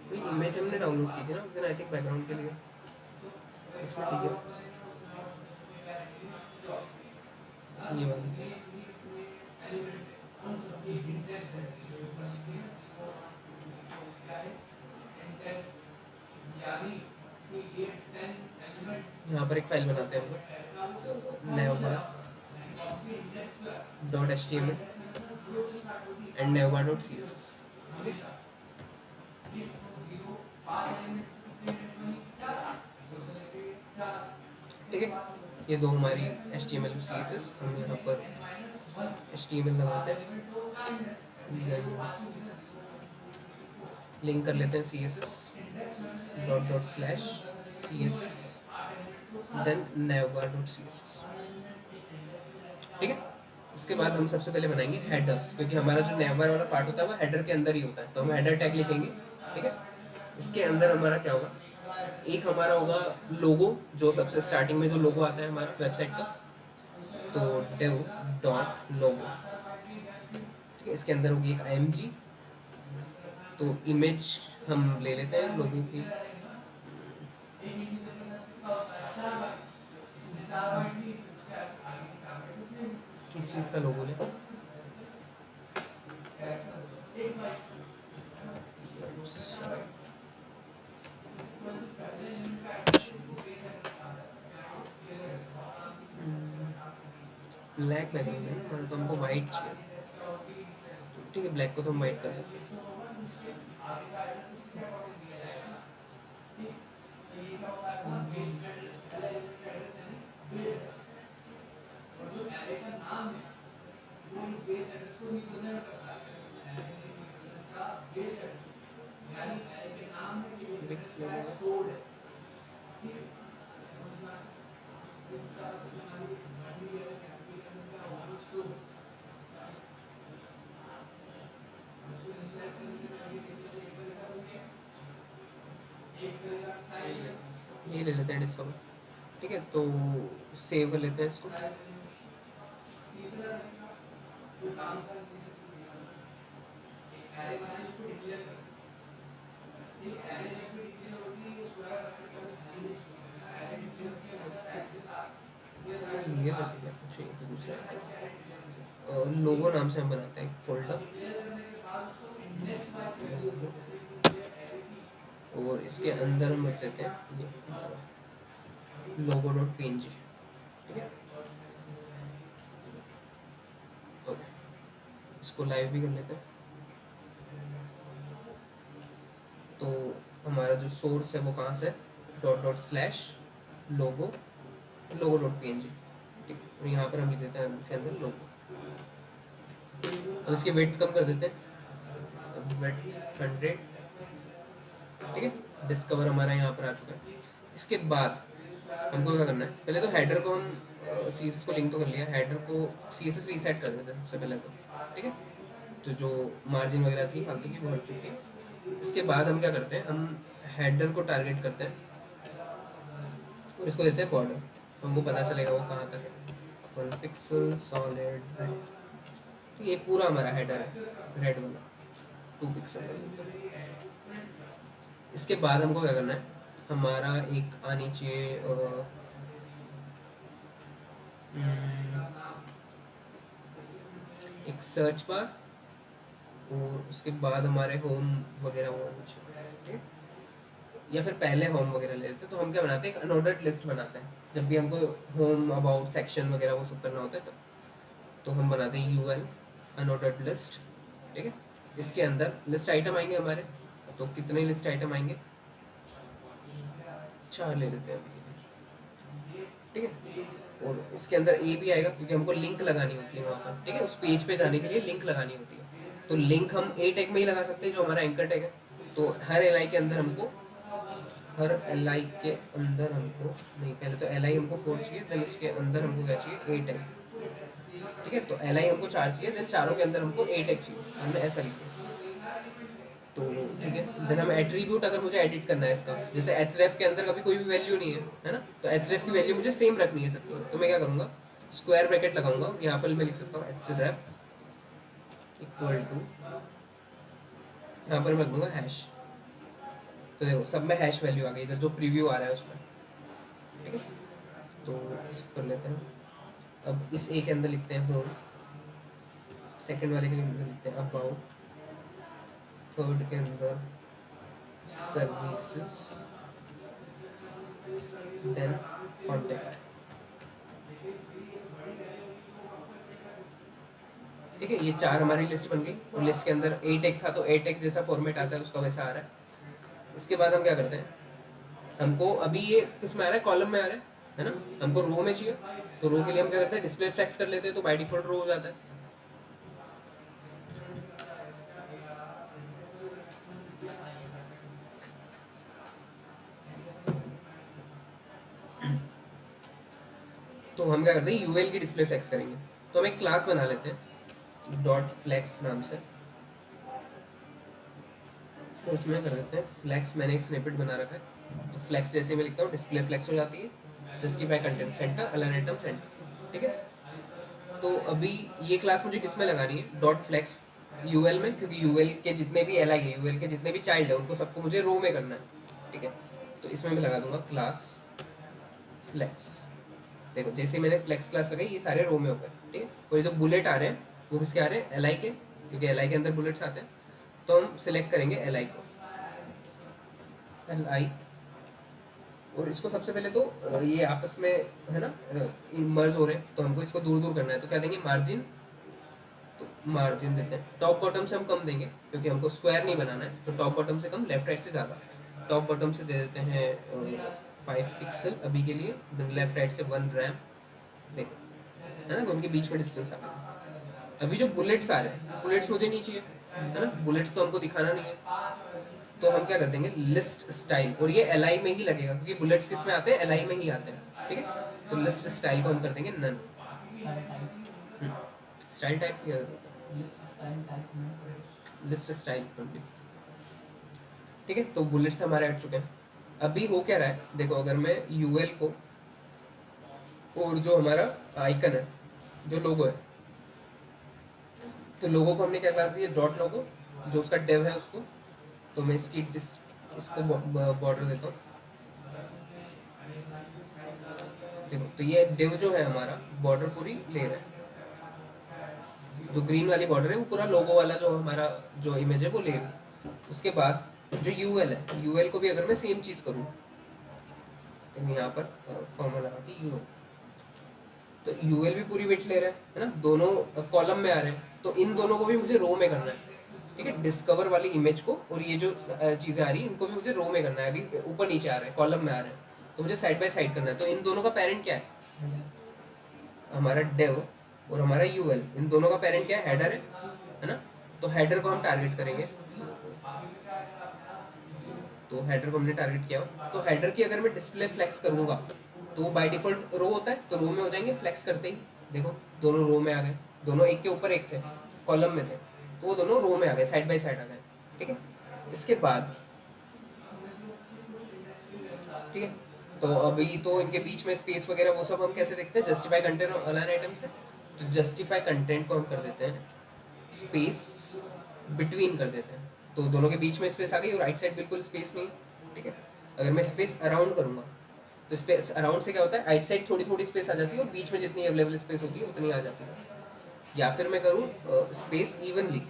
कोई इमेज हमने डाउनलोड की थी ना उस दिन, आई थिंक बैकग्राउंड के लिए, इसमें ठीक है, ये वाली थी। यहाँ पर एक फाइल बनाते हैं हम लोग, neobar .html and neobar .css। ठीक है, ये दो हमारी HTML CSS, हम यहाँ पर HTML लगाते हैं, लिंक कर लेते हैं CSS ./CSS देन neobar.css। ठीक है, इसके बाद हम सबसे पहले बनाएंगे हेडर, क्योंकि हमारा जो नेवर वाला पार्ट होता है वो हेडर के अंदर ही होता है, तो हम हेडर टैग लिखेंगे। ठीक है, इसके अंदर हमारा क्या होगा, एक हमारा होगा लोगो, जो सबसे स्टार्टिंग में जो लोगो आता है हमारा वेबसाइट का, तो dev.logo। ठीक है, इसके अंदर होगी एक img, तो इमेज हम ले लेते हैं लोगो की, किस चीज़ का लोगो ले, ब्लैक बैकग्राउंड है ना, तो हमको वाइट चाहिए। ठीक है, ब्लैक को तो हम वाइट कर सकते हैं। ये ले लेते हैं डिस्कवर। ठीक है, तो सेव कर लेते हैं इसको। ये अच्छा, ये तो दूसरा है, लोगो नाम से हम बनाते हैं एक फोल्डर, और इसके अंदर हम रख लेते हैं ये हमारा logo.png। ठीक है, ओके, इसको लाइव भी कर लेते हैं। तो हमारा जो सोर्स है वो कहाँ से, ./logo.png। ठीक है, और यहाँ पर हम लिख देते हैं इसके अंदर लोगो। अब इसकी वेट कम कर देते हैं, वेट 100। ठीक है, डिस्कवर हमारा यहाँ पर आ चुका है। इसके बाद हमको क्या करना है, पहले तो हेडर को हम CSS को लिंक तो कर लिया, हेडर को CSS रीसेट कर देते हैं सबसे पहले तो। ठीक है, तो जो मार्जिन वगैरह थी फालतू की वो हट चुकी है। इसके बाद हम क्या करते हैं, हम हेडर को टारगेट करते हैं और इसको देते हैं बॉर्डर, तो हमको पता चलेगा वो कहाँ तक है, 1 पिक्सल सॉलिड रेड। तो ये पूरा हमारा हेडर है रेड वाला, 2 पिक्सल कर देते हैं। इसके बाद हमको क्या करना है, हमारा एक आनी चाहिए एक सर्च बार, और उसके बाद हमारे होम वगैरह वो आनी चाहिए। ठीक है, या फिर पहले होम वगैरह ले लेते हैं, तो हम क्या बनाते हैं, एक अनऑर्डर्ड लिस्ट बनाते हैं जब भी हमको होम अबाउट सेक्शन वगैरह वो सब करना होता है। तो हम बनाते हैं यूएल अनऑर्डर्ड लिस्ट, ठीक है। इसके अंदर लिस्ट आइटम आएंगे हमारे, तो कितने लिस्ट आइटम आएंगे, 4 ले लेते हैं अभी के लिए, ठीक है। और इसके अंदर ए भी आएगा क्योंकि हमको लिंक लगानी होती है वहाँ पर, ठीक है, उस पेज पे जाने के लिए लिंक लगानी होती है। तो लिंक हम ए टैग में ही लगा सकते हैं जो हमारा एंकर टैग है। तो हर एल आई के अंदर हमको, हर एल आई के अंदर हमको नहीं, पहले तो एल आई हमको 4 चाहिए, देन उसके अंदर हमको क्या चाहिए, 8 है, ठीक है। तो एल आई हमको 4 चाहिए, देन चारों के अंदर हमको 8 एक्स चाहिए, हमने ऐसा लिखा। तो ठीक है, देन हम एट्रीब्यूट अगर मुझे एडिट करना है इसका, जैसे एचरेफ के अंदर कभी कोई भी वैल्यू नहीं है ना, तो एचरेफ की वैल्यू मुझे सेम रखनी है सबकी, तो मैं क्या करूँगा, स्क्वायर ब्रैकेट लगाऊंगा, यहाँ पर मैं लिख सकता हूँ एचरेफ इक्वल टू, यहाँ पर मैं रखूँगा हैश। तो देखो सब में हैश वैल्यू आ गई, इधर जो प्रीव्यू आ रहा है उसमें, ठीक है। तो इसको कर लेते हैं। अब इस ए के अंदर लिखते हैं होम, सेकंड वाले के अंदर लिखते हैं अबाउट, थर्ड के अंदर सर्विसेज, देन कॉन्टैक्ट, ठीक है। ये 4 हमारी लिस्ट बन गई, और लिस्ट के अंदर ए टैग था तो ए टैग जैसा फॉर्मेट आता है उसका वैसा आ रहा है। इसके बाद हम क्या करते हैं, हमको अभी ये किस में आ रहा है, कॉलम में आ रहा है ना, हमको रो में चाहिए, तो रो के लिए हम क्या करते हैं, डिस्प्ले फ्लेक्स कर लेते हैं, तो बाय डिफॉल्ट रो हो जाता है। तो हम क्या करते हैं, यूएल की डिस्प्ले फ्लेक्स करेंगे। तो हम एक क्लास बना लेते हैं डॉट फ्लेक्स नाम से, तो उसमें कर देते हैं फ्लेक्स, मैंने एक स्निपेट बना रखा है, तो फ्लेक्स जैसे मैं लिखता हूँ डिस्प्ले फ्लेक्स हो जाती है, justify content center align item centre, ठीक है। तो अभी ये क्लास मुझे किस में लगानी है, डॉट फ्लेक्स यूएल में, क्योंकि यूएल के जितने भी एल आई है, यूएल के जितने भी चाइल्ड है, उनको सबको मुझे रो में करना है, ठीक है। तो इसमें मैं लगा दूंगा क्लास फ्लेक्स। देखो जैसे मैंने फ्लेक्स क्लास लगाई, ये सारे रो में हो गए, ठीक है। और ये जो बुलेट आ रहे हैं वो किसके आ रहे हैं, एल आई के, क्योंकि एल आई के अंदर बुलेट्स आते हैं। तो हम सिलेक्ट करेंगे एल आई को, एल आई, और इसको सबसे पहले तो ये आपस में है ना मर्ज हो रहे हैं, तो हमको इसको दूर दूर करना है, तो क्या देंगे, मार्जिन। तो मार्जिन देते हैं, टॉप बॉटम से हम कम देंगे क्योंकि हमको स्क्वायर नहीं बनाना है, तो टॉप बॉटम से कम, लेफ्ट राइट से ज़्यादा। टॉप बॉटम से दे देते हैं 5 पिक्सल अभी के लिए, देन लेफ्ट राइट से 1 रैम, देखो है ना, तो उनके बीच में डिस्टेंस आ गया। अभी जो बुलेट्स आ रहे हैं, बुलेट्स मुझे नहीं चाहिए, है ना, बुलेट्स तो हमको दिखाना नहीं है। तो हम क्या कर देंगे, लिस्ट स्टाइल, और ये एल आई में ही लगेगा क्योंकि बुलेट्स किस में आते हैं, एल आई में ही आते हैं, ठीक है। तो लिस्ट स्टाइल को हम कर देंगे नन, स्टाइल टाइप किया जाता है, लिस्ट स्टाइल ओनली, ठीक है। तो बुलेट्स हमारे हट चुके हैं। अभी हो क्या रहा है, देखो अगर मैं यूएल को, और जो हमारा आइकन है, जो लोगो है, तो लोगो को हमने क्या क्लास दी है, डॉट लोगो, जो उसका डेव है उसको, तो मैं इसको बॉर्डर देता हूँ, देखो तो ये डेव जो है हमारा बॉर्डर पूरी ले रहा है, जो ग्रीन वाली बॉर्डर है वो पूरा लोगो वाला जो हमारा जो इमेज है वो ले रही है। उसके बाद जो यूएल है, यूएल को भी अगर मैं सेम चीज़ करूँ, तो मैं यहाँ पर कॉमा लगा के यूएल, तो यूएल भी पूरी वेट ले रहा है ना, दोनों कॉलम में आ रहे हैं, तो इन दोनों को भी मुझे रो में करना है, ठीक है। डिस्कवर वाली इमेज को और ये जो चीज़ें आ रही हैं इनको भी मुझे रो में करना है, अभी ऊपर नीचे आ रहे हैं, कॉलम में आ रहे हैं, तो मुझे साइड बाय साइड करना है। तो इन दोनों का पेरेंट क्या है, हमारा डेव, और हमारा यूएल, इन दोनों का पेरेंट क्या है, हेडर है ना। तो हेडर को हम टारगेट करेंगे, तो हेडर को हमने टारगेट किया, तो हेडर की अगर मैं डिस्प्ले फ्लेक्स करूंगा तो वो बाय डिफॉल्ट रो होता है, तो रो में हो जाएंगे फ्लेक्स करते ही, देखो दोनों रो में आ गए, दोनों एक के ऊपर एक थे, कॉलम में थे, तो वो दोनों रो में आ गए, साइड बाय साइड आ गए, ठीक है। इसके बाद ठीक है, तो अभी तो इनके बीच में स्पेस वगैरह वो सब हम कैसे देखते हैं, जस्टिफाई कंटेंट और अलाइन आइटम से। तो जस्टिफाई कंटेंट को हम कर देते हैं स्पेस बिटवीन कर देते हैं, तो दोनों के बीच में स्पेस आ गई, और राइट साइड बिल्कुल स्पेस नहीं, ठीक है। अगर मैं स्पेस अराउंड करूँगा, तो स्पेस अराउंड से क्या होता है, राइट साइड थोड़ी थोड़ी स्पेस आ जाती है, और बीच में जितनी अवेलेबल स्पेस होती है उतनी आ जाती है। या फिर मैं करूँ स्पेस इवनली,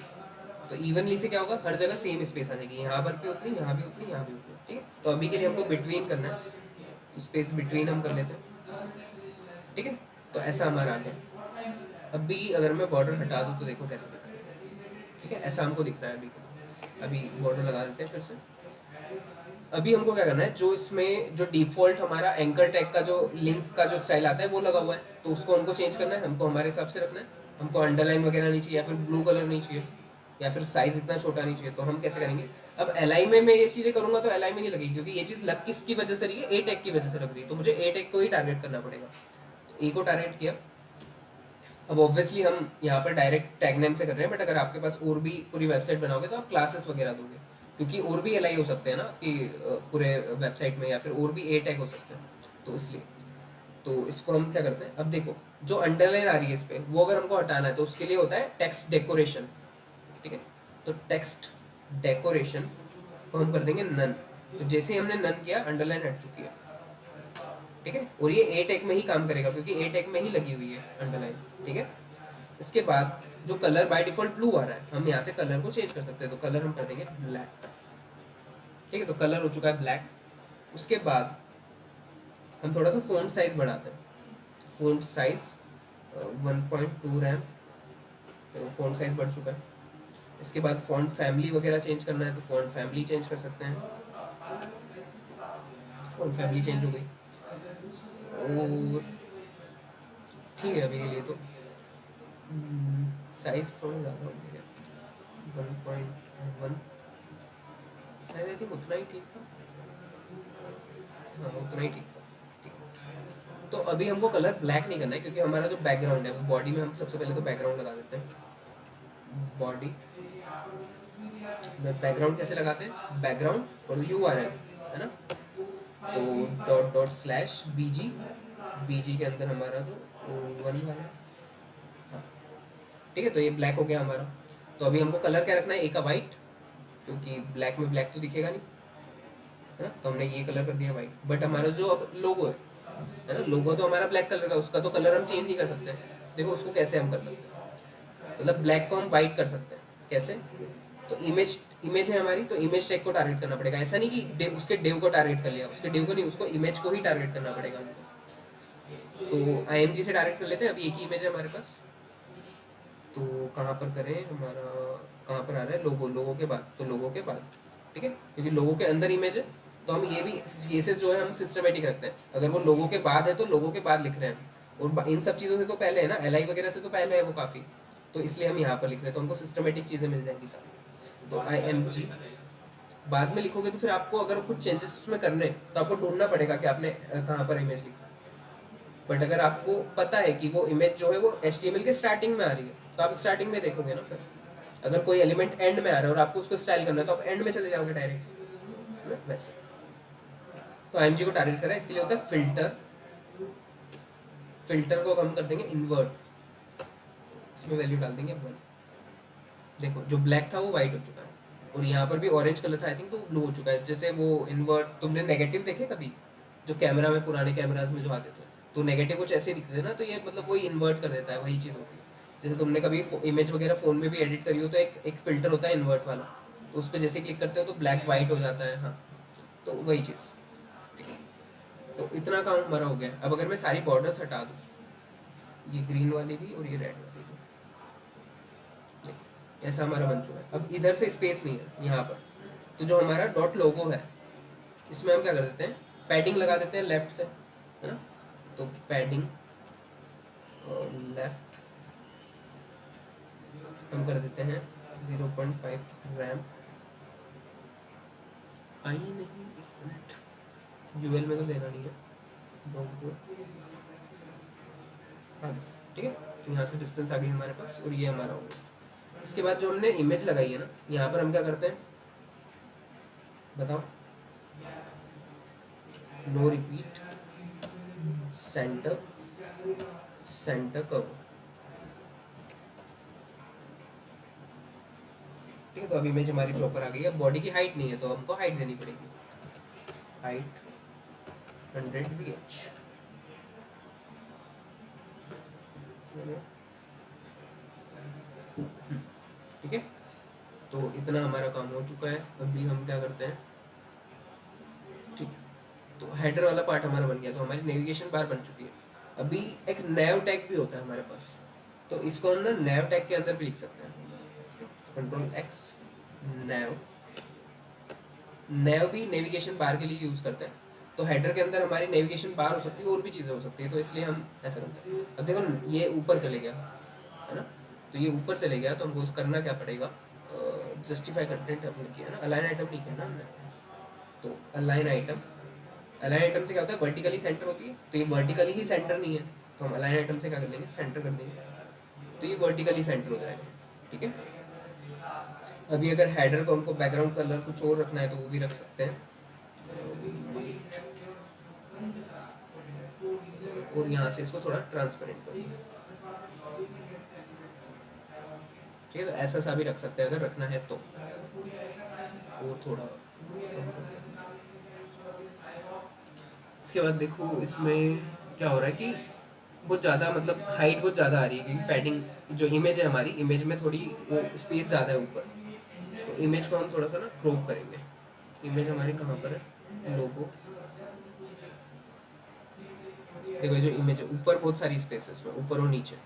तो इवनली से क्या होगा, हर जगह सेम स्पेस आ जाएगी, यहाँ पर भी उतनी, यहाँ भी उतनी, यहाँ भी उतनी, ठीक है। तो अभी के लिए हमको बिटवीन करना है, तो स्पेस बिटवीन हम कर लेते हैं, ठीक है। तो ऐसा हमारा आ गया। अभी अगर मैं बॉर्डर हटा दूँ तो देखो कैसा दिख रहा है, ठीक है, ऐसा हमको दिख रहा है अभी के लिए। अभी बॉर्डर लगा देते हैं फिर से। अभी हमको क्या करना है, जो इसमें जो डिफ़ॉल्ट हमारा एंकर टैग का जो लिंक का जो स्टाइल आता है वो लगा हुआ है, तो उसको हमको चेंज करना है, हमको हमारे हिसाब से रखना है। हमको अंडरलाइन वगैरह नहीं चाहिए, या फिर ब्लू कलर नहीं चाहिए, या फिर साइज इतना छोटा नहीं चाहिए। तो हम कैसे करेंगे, अब एल में मैं ये चीज़ें करूंगा तो एल में नहीं लगेगी, क्योंकि ये चीज़ लग किसकी वजह से रही है, ए टैग की वजह से लग रही है, तो मुझे ए टैग को ही टारगेट करना पड़ेगा। तो ए को टारगेट किया। अब ऑब्वियसली हम यहाँ पर डायरेक्ट टैग नेम से कर रहे हैं, बट अगर आपके पास और भी पूरी वेबसाइट बनाओगे तो आप क्लासेस वगैरह दोगे, क्योंकि और भी एल हो सकते हैं ना कि पूरे वेबसाइट में, या फिर और भी ए टैग हो सकते हैं, तो इसलिए। तो इसको हम क्या करते हैं, अब देखो जो अंडरलाइन आ रही है इस पर, वो अगर हमको हटाना है तो उसके लिए होता है टेक्स्ट डेकोरेशन, ठीक है। तो टेक्स्ट डेकोरेशन को हम कर देंगे नन। तो जैसे ही हमने नन किया, अंडरलाइन हट चुकी है, ठीक है। और ये ए टैग में ही काम करेगा, क्योंकि ए टैग में ही लगी हुई है अंडरलाइन, ठीक है। इसके बाद जो कलर बाय डिफॉल्ट ब्लू आ रहा है, हम यहाँ से कलर को चेंज कर सकते हैं, तो कलर हम कर देंगे ब्लैक, ठीक है। तो कलर हो चुका है ब्लैक। उसके बाद हम थोड़ा सा फ़ॉन्ट साइज बढ़ाते हैं, फ़ॉन्ट साइज 1.2 रैम, तो फ़ॉन्ट साइज बढ़ चुका है। इसके बाद फ़ॉन्ट फैमिली वगैरह चेंज करना है, तो फ़ॉन्ट फैमिली चेंज कर सकते हैं, फ़ॉन्ट फैमिली चेंज हो गई। और ठीक है, अभी के लिए तो साइज थोड़ा ज़्यादा हो गया, 1.1 शायद, आई थिंक उतना ही ठीक था, हाँ उतना ही ठीक था, ठीक है। तो अभी हमको कलर ब्लैक नहीं करना है, क्योंकि हमारा जो बैकग्राउंड है वो बॉडी में, हम सबसे पहले तो बैकग्राउंड लगा देते हैं। बॉडी में बैकग्राउंड कैसे लगाते हैं, बैकग्राउंड और यू आर एल, है ना। तो डॉट डॉट स्लैश बी जी, बी जी के अंदर हमारा जो वन वाला है, हाँ ठीक है। तो ये ब्लैक हो गया हमारा। तो अभी हमको कलर क्या रखना है, ए का वाइट, क्योंकि ब्लैक में ब्लैक तो दिखेगा नहीं, है ना। तो हमने ये कलर कर दिया वाइट। बट हमारा जो अब लोगो है ना, लोगो तो हमारा ब्लैक कलर का, उसका तो कलर हम चेंज नहीं कर सकते। देखो उसको कैसे हम कर सकते हैं, मतलब ब्लैक को हम वाइट कर सकते हैं, कैसे। तो इमेज इमेज है हमारी, तो इमेज टैग को टारगेट करना पड़ेगा। ऐसा नहीं कि उसके डिव को टारगेट कर लिया, उसके डिव को नहीं, उसको इमेज को ही टारगेट करना पड़ेगा हमको। तो आई से टारगेट कर लेते हैं, अभी एक ही इमेज है हमारे पास। तो कहाँ पर करें, हमारा कहाँ पर आ रहा है, लोगो, लोगो के बाद, तो लोगो के बाद, ठीक है, क्योंकि लोगो के अंदर इमेज है। तो हम ये भी केसेस जो है हम सिस्टमेटिक रखते हैं, अगर वो लोगों के बाद है तो लोगों के बाद लिख रहे हैं, और इन सब चीज़ों से तो पहले है ना, एल वगैरह से तो पहले है वो काफ़ी, तो इसलिए हम यहाँ पर लिख रहे हैं, तो हमको सिस्टमेटिक चीज़ें मिल जाएंगी सारी। तो IMG बाद में लिखोगे तो फिर आपको अगर कुछ चेंजेस उसमें करने हैं तो आपको ढूंढना पड़ेगा कि आपने कहाँ पर इमेज लिखा। बट अगर आपको पता है कि वो इमेज जो है वो HTML के स्टार्टिंग में आ रही है, तो आप स्टार्टिंग में देखोगे ना। फिर अगर कोई एलिमेंट एंड में आ रहा है और आपको उसको स्टाइल करना है, तो आप एंड में चले जाओगे डायरेक्ट, वैसे। तो IMG को टारगेट करा है, इसके लिए होता है फिल्टर। फिल्टर को हम कर देंगे इन्वर्ट, इसमें वैल्यू डाल देंगे 1। देखो जो ब्लैक था वो व्हाइट हो चुका है, और यहाँ पर भी ऑरेंज कलर था आई थिंक, तो ब्लू हो चुका है। जैसे वो इन्वर्ट, तुमने नेगेटिव देखे कभी, जो कैमरा में पुराने कैमराज में जो आते थे, तो नेगेटिव कुछ ऐसे दिखते थे ना, तो ये मतलब वही इन्वर्ट कर देता है, वही चीज़ होती है। जैसे तुमने कभी इमेज वगैरह फ़ोन में भी एडिट करी हो, तो एक एक फ़िल्टर होता है इन्वर्ट वाला, तो उस पर जैसे क्लिक करते हो तो ब्लैक वाइट हो जाता है, हाँ। तो वही चीज़, ठीक है। तो इतना काम हमारा हो गया। अब अगर मैं सारी बॉर्डर्स हटा दूँ, ये ग्रीन वाली भी और ये रेड वाली भी, ऐसा हमारा बन चुका है। अब इधर से स्पेस नहीं है यहाँ पर, तो जो हमारा डॉट लोगो है, इसमें हम क्या कर देते हैं, पैडिंग लगा देते हैं लेफ्ट से, है ना। तो पैडिंग लेफ्ट हम कर देते हैं 0.5 रैम। आई नहीं, एक मिनट, यूएल में तो देना नहीं है, हाँ ठीक है। तो यहाँ से डिस्टेंस आ गई हमारे पास, और ये हमारा हो गया। इसके बाद जो हमने इमेज लगाई है ना, यहाँ पर हम क्या करते हैं बताओ, नो रिपीट, सेंटर, सेंटर कब, ठीक है। तो अभी इमेज हमारी प्रॉपर आ गई है। बॉडी की हाइट नहीं है तो हमको हाइट देनी पड़ेगी, हाइट 100 VH, ठीक है। तो इतना हमारा काम हो चुका है। अभी हम क्या करते हैं, ठीक है, तो हेडर वाला पार्ट हमारा बन गया, तो हमारी नेविगेशन बार बन चुकी है। अभी एक नैव टैग भी होता है हमारे पास, तो इसको हम ना नैव टैग के अंदर भी लिख सकते हैं। कंट्रोल एक्स नैव, नैव भी नेविगेशन बार के लिए यूज़ करते हैं। तो हेडर के अंदर हमारी नेविगेशन बार हो सकती है और भी चीज़ें हो सकती है, तो इसलिए हम ऐसा करते हैं। अब देखो ये ऊपर चले गया है ना, तो ये ऊपर चले गया तो हमको करना क्या पड़ेगा, जस्टिफाई कंटेंट हमने किया ना, अलाइन आइटम नहीं किया ना हमने। तो अलाइन आइटम, अलाइन आइटम से क्या होता है, वर्टिकली सेंटर होती है, तो ये वर्टिकली ही सेंटर नहीं है, तो हम अलाइन आइटम से क्या कर लेंगे, सेंटर कर देंगे, तो ये वर्टिकली सेंटर हो जाएगा। ठीक है, अभी अगर हेडर को हमको बैकग्राउंड कलर कुछ और रखना है तो वो भी रख सकते हैं, और यहाँ से इसको थोड़ा ट्रांसपेरेंट कर देंगे। ठीक है, तो ऐसा सा भी रख सकते हैं अगर रखना है तो, और थोड़ा। इसके बाद देखो इसमें क्या हो रहा है कि बहुत ज़्यादा, मतलब हाइट बहुत ज़्यादा आ रही है, क्योंकि पैडिंग जो इमेज है हमारी, इमेज में थोड़ी वो स्पेस ज़्यादा है ऊपर, तो इमेज को हम थोड़ा सा ना क्रॉप करेंगे। इमेज हमारी कहाँ पर है, लोगो, देखो ये जो इमेज है ऊपर बहुत सारी स्पेस है इसमें, ऊपर और नीचे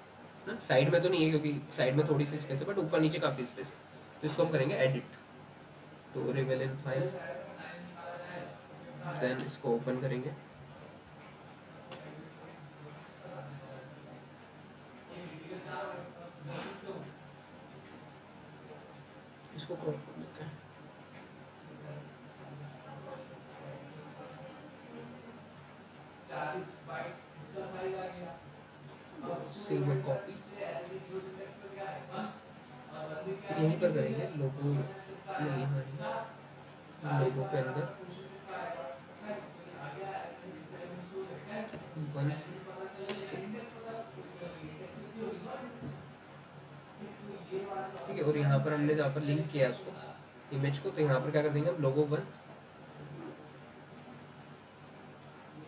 ना, साइड में तो नहीं है क्योंकि साइड में थोड़ी सी स्पेस है, बट ऊपर नीचे काफ़ी स्पेस है, तो इसको हम करेंगे एडिट, तो रिवेल इन फाइल, देन इसको ओपन करेंगे। इसको क्रॉप कर लेते हैं, सेव कॉपी, यहीं पर करेंगे लोगो, नहीं यहाँ लोगो के अंदर वन से, ठीक है, और यहाँ पर हमने जहाँ पर लिंक किया है उसको, इमेज को, तो यहाँ पर क्या कर देंगे हम, लोगो वन,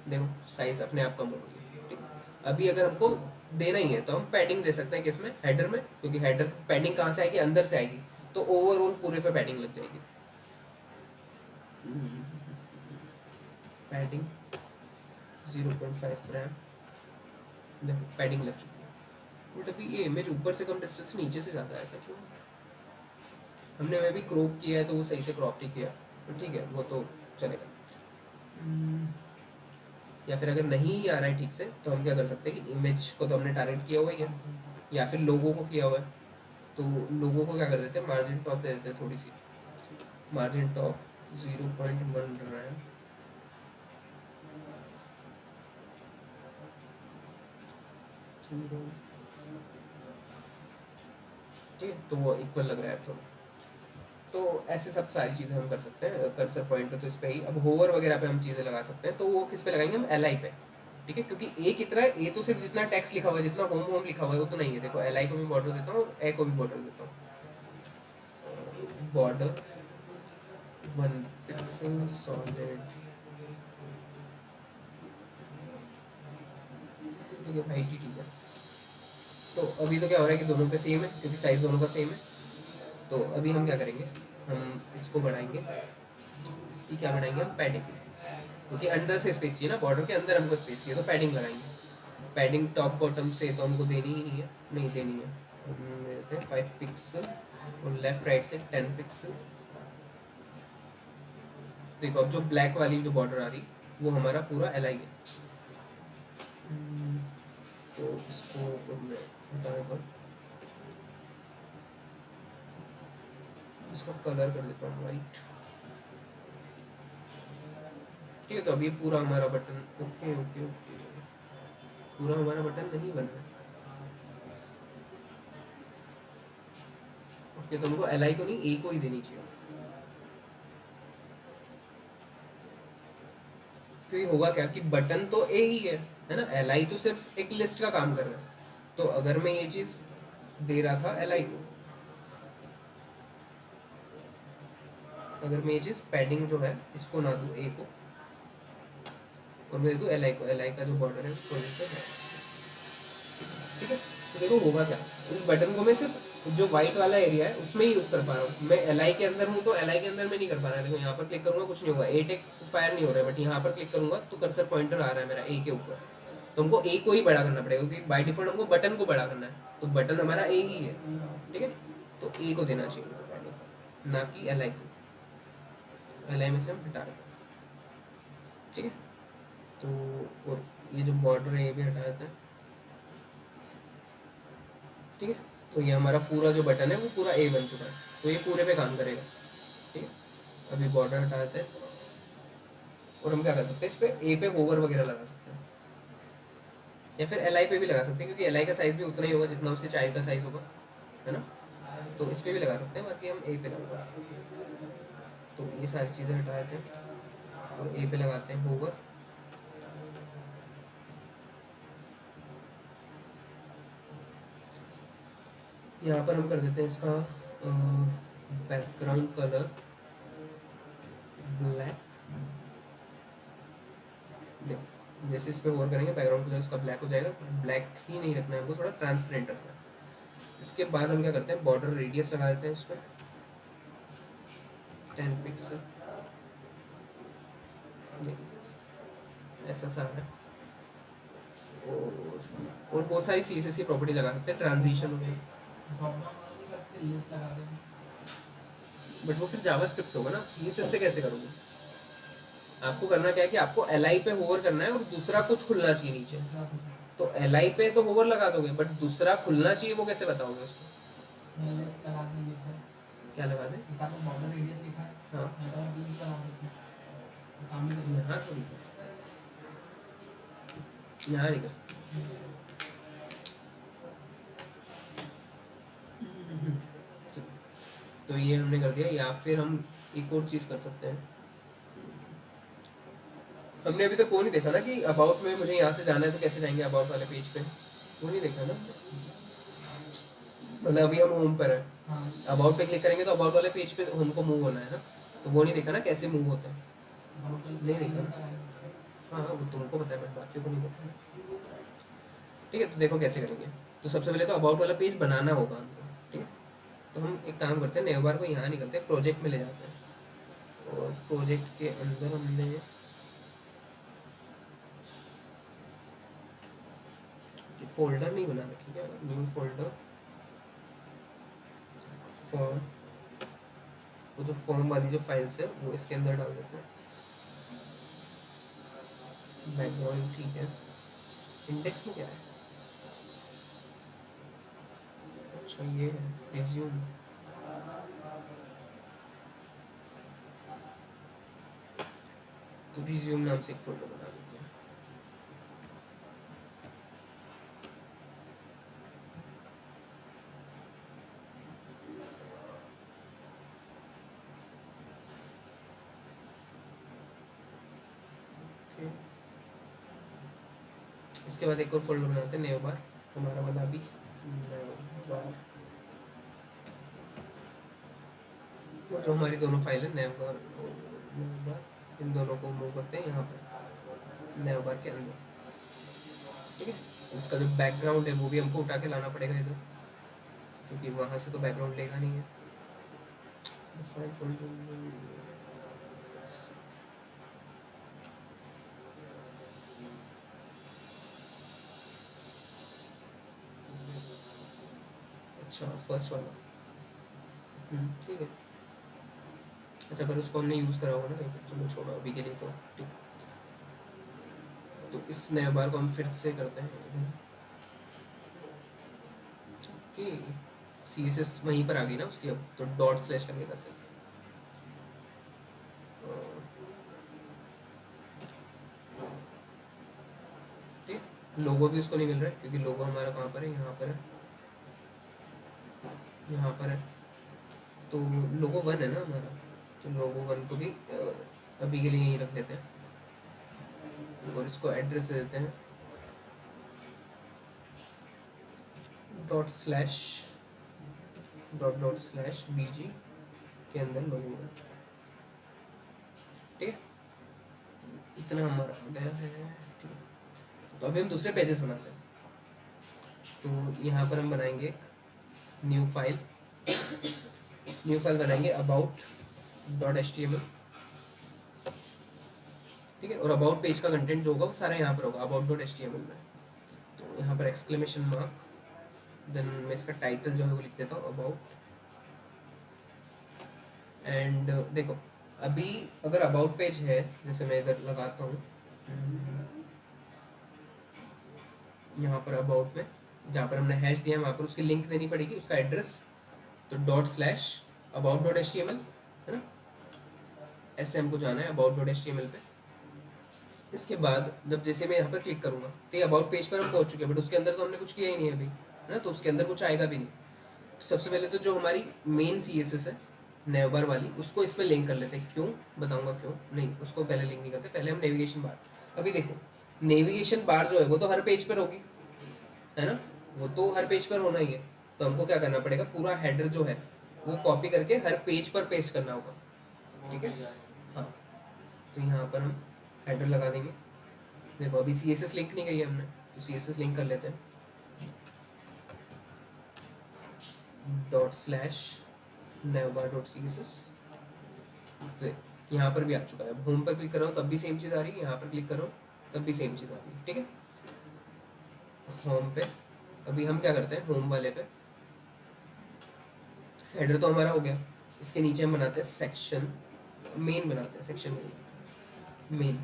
देखो साइज अपने आप कम हो गई है। ठीक है, अभी अगर हमको देना ही है तो हम पैडिंग दे सकते हैं किसमें, हेडर में, क्योंकि हेडर पैडिंग कहाँ से आएगी, अंदर से आएगी, तो ओवरऑल पूरे पे पैडिंग लग जाएगी। पैडिंग 0.5 रैम, देखो पैडिंग लग चुकी है। बट अभी ये इमेज ऊपर से कम डिस्टेंस, नीचे से ज़्यादा है, ऐसा क्यों? हमने मैं भी क्रॉप किया है तो वो सही से क्रॉप नहीं किया, तो ठीक है वो तो चलेगा। या फिर अगर नहीं आ रहा है ठीक से, तो हम क्या कर सकते हैं कि इमेज को तो हमने टारगेट किया हुआ ही है, या फिर लोगों को किया हुआ है, तो लोगों को क्या कर देते हैं, मार्जिन टॉप दे देते हैं थोड़ी सी, मार्जिन टॉप 0.1 रैम, ठीक है, तो वो इक्वल लग रहा है थोड़ा। तो ऐसे सब सारी चीज़ें हम कर सकते हैं, कर्सर पॉइंटर तो इस पे ही, अब होवर वगैरह पे हम चीज़ें लगा सकते हैं, तो वो किस पे लगाएंगे हम, एल आई पे। ठीक है, क्योंकि ए कितना है, ए तो सिर्फ जितना टैक्स लिखा हुआ है, जितना होम होम लिखा हुआ है वो तो नहीं है। देखो एल आई को भी बॉर्डर देता हूँ और ए को भी बॉर्डर देता हूँ, बॉर्डर 1 पिक्सल सॉलिड, ठीक है भाई, ठीक है। तो अभी तो क्या हो रहा है कि दोनों पे सेम है, क्योंकि साइज दोनों का सेम है। तो अभी हम क्या करेंगे, हम इसको बढ़ाएंगे, इसकी क्या बढ़ाएंगे हम, पैडिंग, क्योंकि अंदर से स्पेस चाहिए ना, बॉर्डर के अंदर हमको स्पेस चाहिए, तो पैडिंग लगाएंगे। पैडिंग टॉप बॉटम से तो हमको देनी ही नहीं है, नहीं देनी है, हम दे देते हैं 5 पिक्सल, और लेफ्ट राइट से 10 पिक्सल। देखो अब जो ब्लैक वाली जो बॉर्डर आ रही वो हमारा पूरा एल आई है, तो इसको मैं हटाऊंगा, इसका कलर कर देता हूँ वाइट। ठीक है, तो अब ये पूरा हमारा बटन, ओके ओके ओके, पूरा हमारा बटन नहीं बना है। ओके, तो हमको एल आई को नहीं, ए को ही देनी चाहिए, क्योंकि होगा क्या कि बटन तो ए ही है ना, एल आई तो सिर्फ एक लिस्ट का काम कर रहा है। तो अगर मैं ये चीज़ दे रहा था एल आई को, अगर मैं ये चीज़ पैडिंग जो है इसको ना दूँ ए को, और मैं दे दूँ एल आई को, एल आई का जो बॉर्डर है उसको लेकर, ठीक है, तो देखो होगा क्या, इस बटन को मैं सिर्फ तो जो व्हाइट वाला एरिया है उसमें ही यूज कर पा रहा हूँ मैं। एल के अंदर हूँ तो एल के अंदर में नहीं कर पा रहा है। देखो यहाँ पर क्लिक करूंगा कुछ नहीं होगा, ए टेक फायर नहीं हो रहा है, बट यहाँ पर क्लिक करूंगा तो कर्सर पॉइंटर आ रहा है मेरा ए के ऊपर। तो हमको ए को ही बड़ा करना पड़ेगा क्योंकि बाय डिफॉल्ट हमको बटन को बड़ा करना है, तो बटन हमारा ए ही है, ठीक है। तो ए को देना चाहिए बाय डिफॉल्ट, ना कि एल को। एल में से हम हटा देते हैं, ठीक है। तो और ये जो बॉर्डर है ये भी हटा देते हैं, ठीक है। तो ये हमारा पूरा जो बटन है वो पूरा ए बन चुका है, तो ये पूरे पे काम करेगा, ठीक है। अभी बॉर्डर हटा देते हैं और हम क्या कर सकते हैं, इस पे ए पे होवर वगैरह लगा सकते हैं, या फिर एल पे भी लगा सकते हैं क्योंकि एल का साइज भी उतना ही होगा जितना उसके चाइल्ड का साइज होगा, है ना। तो इस पे भी लगा सकते हैं, बाकी हम ए पे लगाते हैं। तो ये सारी चीज़ें हटा देते हैं और ए पे लगाते हैं होवर। यहाँ पर हम कर देते हैं इसका बैकग्राउंड कलर ब्लैक। जैसे इस पे होवर करेंगे बैकग्राउंड कलर उसका ब्लैक हो जाएगा। ब्लैक ही नहीं रखना है हमको, थोड़ा ट्रांसपेरेंट रखना है। इसके बाद हम क्या करते हैं, बॉर्डर रेडियस लगा देते हैं उस पर 10 पिक्सल, ऐसा सा है। और बहुत सारी CSS की प्रॉपर्टी लगा सकते हैं, ट्रांजिशन वगैरह, बट वो फिर जावास्क्रिप्ट होगा ना, CSS से कैसे करोगे। आपको करना क्या है कि आपको LI पे होवर करना है और दूसरा कुछ खुलना चाहिए नीचे। तो LI पे तो होवर लगा दोगे, बट दूसरा खुलना चाहिए वो कैसे बताओगे उसको। क्या लगा दें, हाँ यहाँ थोड़ी कर सकते, यहाँ नहीं कर सकते, ठीक है। तो ये हमने कर दिया, या फिर हम एक और चीज़ कर सकते हैं। हमने अभी तक वो नहीं देखा ना कि अबाउट में मुझे यहाँ से जाना है तो कैसे जाएंगे अबाउट वाले पेज पे, वो नहीं देखा ना। मतलब अभी हम होम पर है, अबाउट पे क्लिक करेंगे तो अबाउट वाले पेज पे हमको मूव होना है ना, तो वो नहीं देखा ना कैसे मूव होता है, नहीं देखा ना। हाँ हाँ, वो तुमको पता है बट बाकियों को नहीं पता है, ठीक है। तो देखो कैसे करेंगे। तो सबसे पहले तो अबाउट वाला पेज बनाना होगा हमको, ठीक है। तो हम एक काम करते हैं, नेव बार को यहाँ नहीं करते, प्रोजेक्ट में ले जाते हैं और प्रोजेक्ट के अंदर हमने फोल्डर नहीं बना रखी क्या, न्यू फोल्डर फॉर्म, वो जो फॉर्म वाली जो फाइल्स है वो इसके अंदर डाल देते हैं। बैकग्राउंड ठीक है, इंडेक्स में क्या है, अच्छा ये है रिज्यूम। तो रिज्यूम नाम से एक फोल्डर बना देते हैं। ओके, इसके बाद एक और फोल्डर बनाते हैं, नेव बार हमारा वाला भी, नेव बार। और जो हमारी दोनों फाइल है नेव बार, इन दोनों को मूव करते हैं यहाँ पर नेव बार के अंदर, ठीक है। इसका जो बैकग्राउंड है वो भी हमको उठा के लाना पड़ेगा इधर, क्योंकि वहाँ से तो बैकग्राउंड लेगा नहीं है। फाइल फोल्डर, अच्छा फर्स्ट वाला, ठीक है। अच्छा पर उसको हमने यूज़ करा होगा ना कहीं पर, चलो छोड़ो अभी के लिए तो, ठीक है। तो इस नए बार को हम फिर से करते हैं इधर, ओके। CSS वहीं पर आ गई ना उसकी, अब तो डॉट स्लैश लगेगा सिर्फ। ठीक, लोगो भी उसको नहीं मिल रहा है क्योंकि लोगो हमारा कहाँ पर है, यहाँ पर है, यहाँ पर है। तो लोगो 1 है ना हमारा, तो लोगो 1 को भी अभी के लिए यहीं रख लेते हैं और इसको एड्रेस दे देते हैं dot slash dot dot slash BG के अंदर लोगो 1, ठीक है। इतना हमारा आ गया है, ठीक है। तो अभी हम दूसरे पेजेस बनाते हैं। तो यहाँ पर हम बनाएंगे एक न्यू फाइल बनाएंगे about.html, ठीक है। और अबाउट पेज का कंटेंट जो होगा वो सारा यहाँ पर होगा about.html में। तो यहाँ पर एक्सक्लेमेशन मार्क, देन मैं इसका टाइटल जो है वो लिख देता हूँ अबाउट। एंड देखो अभी अगर अबाउट पेज है, जैसे मैं इधर लगाता हूँ यहाँ पर अबाउट में, जहाँ पर हमने हैश दिया है वहाँ पर उसकी लिंक देनी पड़ेगी, उसका एड्रेस, तो ./about.html है ना, ऐसे हमको जाना है about.html पे। इसके बाद जब जैसे मैं यहाँ पर क्लिक करूँगा तो ये अबाउट पेज पर हम पहुँच चुके हैं, बट उसके अंदर तो हमने कुछ किया ही नहीं है अभी, है ना, तो उसके अंदर कुछ आएगा भी नहीं। तो सबसे पहले तो जो हमारी मेन CSS है नेवबार वाली, उसको इसमें लिंक कर लेते हैं। क्यों बताऊंगा क्यों नहीं, उसको पहले लिंक नहीं करते, पहले हम नेविगेशन बार। अभी देखो नेविगेशन बार जो है वो तो हर पेज पर होगी, है ना, वो तो हर पेज पर होना ही है। तो हमको क्या करना पड़ेगा, पूरा हेडर जो है वो कॉपी करके हर पेज पर पेस्ट करना होगा, ठीक है। हाँ, तो यहाँ पर हम हेडर लगा देंगे। देखो अभी CSS लिंक नहीं करी है हमने, तो CSS लिंक कर लेते हैं ./navbar.css। तो यहाँ पर भी आ चुका है। अब होम पर क्लिक कर रहा हूँ तब भी सेम चीज़ आ रही है, यहाँ पर क्लिक कर रहा हूँ तब भी सेम चीज़ आ रही है, ठीक है। होम पे अभी हम क्या करते हैं, होम वाले पे हेडर तो हमारा हो गया, इसके नीचे हम बनाते हैं सेक्शन, मेन बनाते हैं, सेक्शन नहीं बनाते, मेन,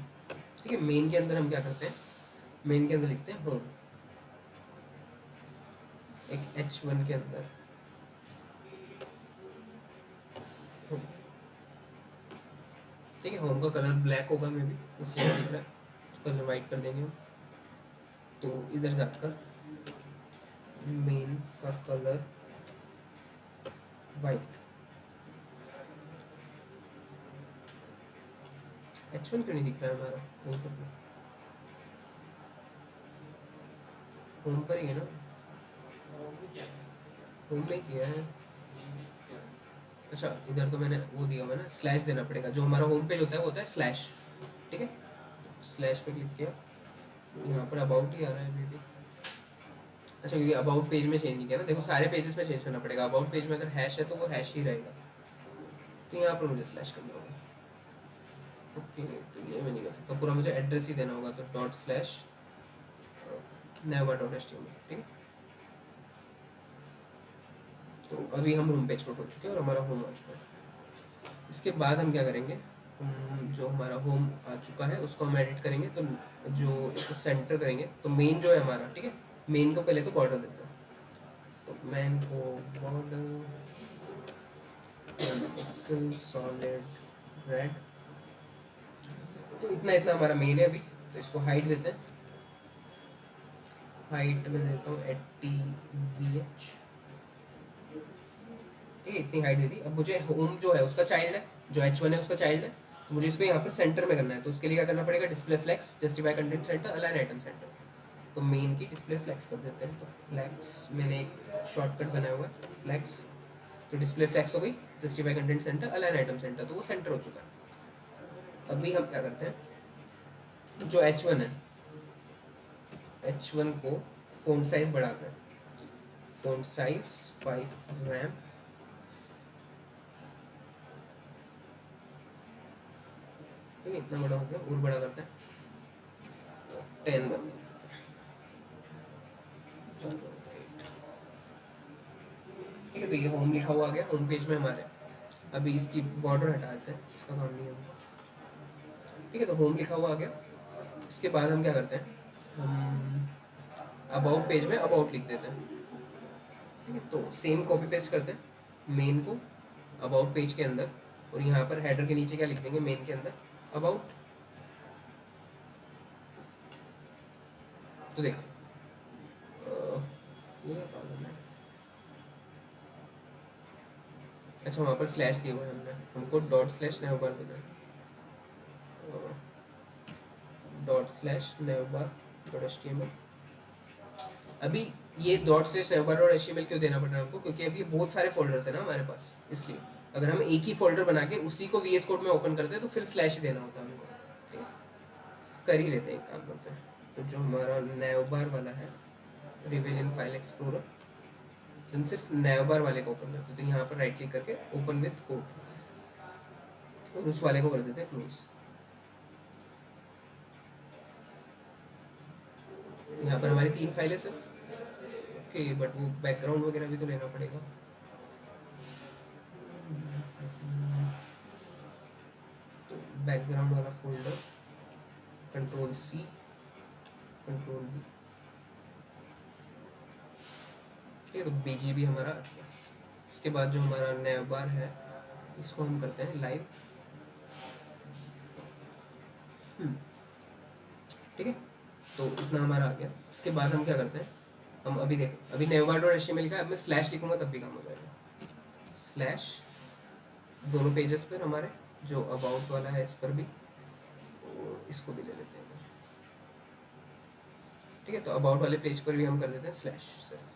ठीक है। मेन के अंदर हम क्या करते हैं, मेन के अंदर लिखते हैं होम, एक H1 के अंदर होम, ठीक है। होम का कलर ब्लैक होगा मे भी, इसलिए दिख रहा है, कलर वाइट कर देंगे हम। तो इधर जाकर मेन का कलर वाइट, H1 क्यों नहीं दिख रहा है हमारा कहीं पर भी, होम पर ही है ना, होम में किया है। अच्छा इधर तो मैंने वो दिया हुआ है ना, स्लैश देना पड़ेगा, जो हमारा होम पेज होता है वो होता है स्लैश, ठीक है। स्लैश पे क्लिक किया, यहाँ पर अबाउट ही आ रहा है मे भी। अच्छा ये अबाउट पेज में चेंज नहीं किया ना, देखो सारे पेजेस में चेंज करना पड़ेगा। अबाउट पेज में अगर हैश है तो वो हैश ही रहेगा, तो यहाँ पर मुझे स्लैश करना होगा। ओके तो ये मैं नहीं कर सकता, पूरा मुझे एड्रेस ही देना होगा, तो ./navbar.html, ठीक है। तो अभी हम होम पेज पर पहुँच चुके हैं और हमारा होम आ चुका है। इसके बाद हम क्या करेंगे, जो हमारा होम आ चुका है उसको हम एडिट करेंगे, तो जो इसको सेंटर करेंगे, तो मेन जो है हमारा, ठीक है, मेन को पहले तो बॉर्डर देते हैं, तो मेन को बॉर्डर पिक्सल सॉलिड रेड, तो इतना इतना हमारा मेन है अभी। तो इसको हाइट देते हैं, हाइट में देता हूँ 80VH, ठीक है, इतनी हाइट दे दी। अब मुझे होम जो है उसका चाइल्ड है, जो H1 है उसका चाइल्ड है, तो मुझे इसको यहाँ पर सेंटर में करना है। तो उसके लिए क्या करना पड़ेगा, display flex, justify content center, align item center. तो मेन की डिस्प्ले फ्लेक्स कर देते हैं, तो फ्लेक्स मैंने एक शॉर्टकट बनाया हुआ है फ्लेक्स, तो डिस्प्ले फ्लेक्स हो गई, justify content center, align item center, तो वो सेंटर हो चुका है। अभी हम क्या करते हैं, जो H1 है, H1 को फ़ॉन्ट साइज बढ़ाते हैं, फ़ॉन्ट साइज 5 रैम, ठीक है, इतना बड़ा हो गया, और बड़ा करते हैं, तो 10 बन देते हैं, ठीक है। तो ये होम लिखा हुआ आ गया होम पेज में हमारे। अभी इसकी बॉर्डर हटा देते हैं, इसका काम नहीं है हमको, ठीक है। तो होम लिखा हुआ आ गया। इसके बाद हम क्या करते हैं, हम अबाउट पेज में अबाउट लिख देते हैं, ठीक है। तो सेम कॉपी पेस्ट करते हैं मेन को अबाउट पेज के अंदर, और यहाँ पर हेडर के नीचे क्या लिख देंगे, मेन के अंदर अबाउट। तो देखो ये प्रॉब्लम है, अच्छा वहाँ पर स्लैश दिया हुआ है हमने, हमको ./navbar देना है, ./navbar.html। अभी ये ./navbar.html क्यों देना पड़ रहा है हमको, क्योंकि अभी बहुत सारे फोल्डर्स है ना हमारे पास, इसलिए अगर हम एक ही फोल्डर बना के उसी को VS कोड में ओपन करते हैं तो फिर स्लैश ही देना होता है हमको, ठीक है। कर ही लेते हैं, एक काम करते हैं। तो जो हमारा नेवबार वाला है, reveal in file explorer, then सिर्फ नैव बार वाले को ओपन करते हैं, तो यहाँ पर राइट क्लिक करके ओपन विथ कोड, और उस वाले को कर देते हैं क्लोज। यहाँ पर हमारी 3 फाइलें सिर्फ, ओके, बट वो बैकग्राउंड वगैरह भी तो लेना पड़ेगा। तो बैकग्राउंड वाला folder control C control V, ठीक है, तो बीजीबी हमारा आ चुका। इसके बाद जो हमारा नैव बार है इसको हम करते हैं लाइव, ठीक है, तो इतना हमारा आ गया। इसके बाद हम क्या करते हैं, हम अभी देखो, अभी नैवबार डॉट एचटीएमएल का, अब मैं स्लैश लिखूंगा तब भी काम हो जाएगा। स्लैश दोनों पेजेस पर हमारे, जो अबाउट वाला है इस पर भी, और इसको भी ले लेते हैं, ठीक है, तो अबाउट वाले पेज पर भी हम कर देते हैं स्लैश सिर्फ।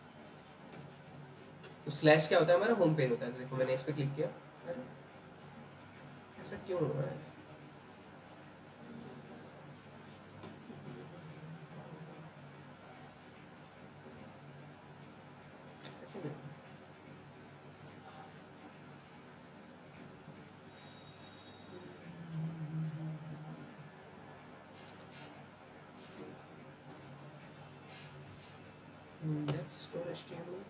तो स्लैश क्या होता है, हमारा होम पेज होता है। तो देखो मैंने इस पर क्लिक किया, अरे ऐसा क्यों हो रहा है, ऐसे नहीं। index.html,